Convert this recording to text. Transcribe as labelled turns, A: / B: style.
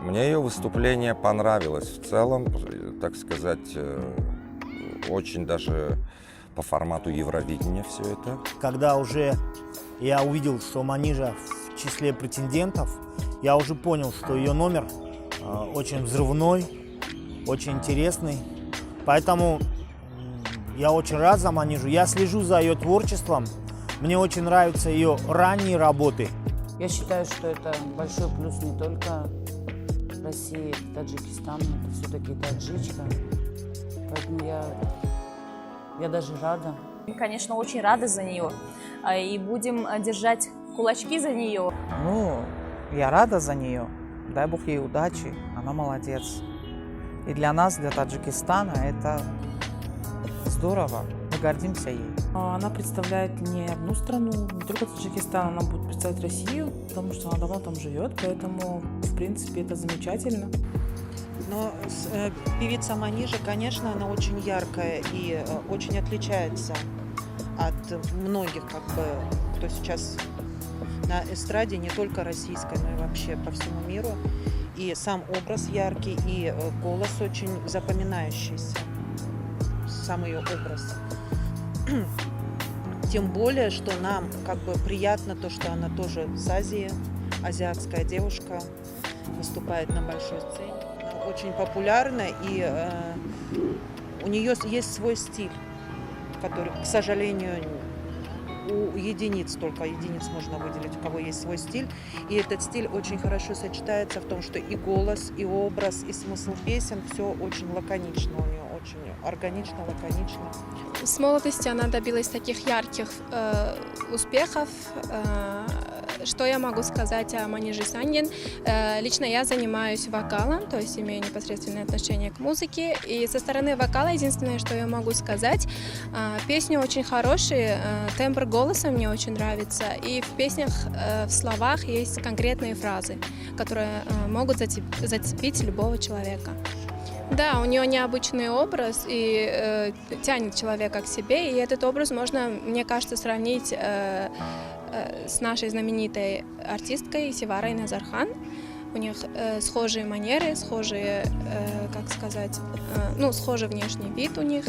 A: Мне ее выступление понравилось в целом, так сказать, очень даже по формату Евровидения все это.
B: Когда уже я увидел, что Манижа в числе претендентов, я уже понял, что ее номер очень взрывной, очень интересный. Поэтому я очень рад за Манижу. Я слежу за ее творчеством. Мне очень нравятся ее ранние работы.
C: Я считаю, что это большой плюс не только России, Таджикистану, это все-таки таджичка. Поэтому я даже рада.
D: Мы, конечно, очень рады за нее и будем держать кулачки за нее.
E: Ну, я рада за нее. Дай бог ей удачи, она молодец. И для нас, для Таджикистана, это здорово. Мы гордимся ей.
F: Она представляет не одну страну, не только Таджикистан, она будет представлять Россию, потому что она давно там живет, поэтому, в принципе, это замечательно.
G: Но певица Манижа, конечно, она очень яркая и очень отличается от многих, кто сейчас на эстраде, не только российской, но и вообще по всему миру. И сам образ яркий, и голос очень запоминающийся, сам ее образ. Тем более, что нам приятно то, что она тоже с Азии, азиатская девушка, выступает на большой сцене. Она очень популярна, и у нее есть свой стиль, который, к сожалению, у единиц, только единиц можно выделить, у кого есть свой стиль. И этот стиль очень хорошо сочетается в том, что и голос, и образ, и смысл песен, все очень лаконично у нее, очень органично, лаконично.
H: С молодости она добилась таких ярких успехов. Что я могу сказать о Маниже Сангин? Лично я занимаюсь вокалом, то есть имею непосредственное отношение к музыке. И со стороны вокала единственное, что я могу сказать, песни очень хорошие, тембр голоса мне очень нравится. И в песнях, в словах есть конкретные фразы, которые могут зацепить любого человека. Да, у нее необычный образ и тянет человека к себе, и этот образ можно, мне кажется, сравнить с нашей знаменитой артисткой Севарой Назархан. У них схожие манеры, схожие, схожий внешний вид у них.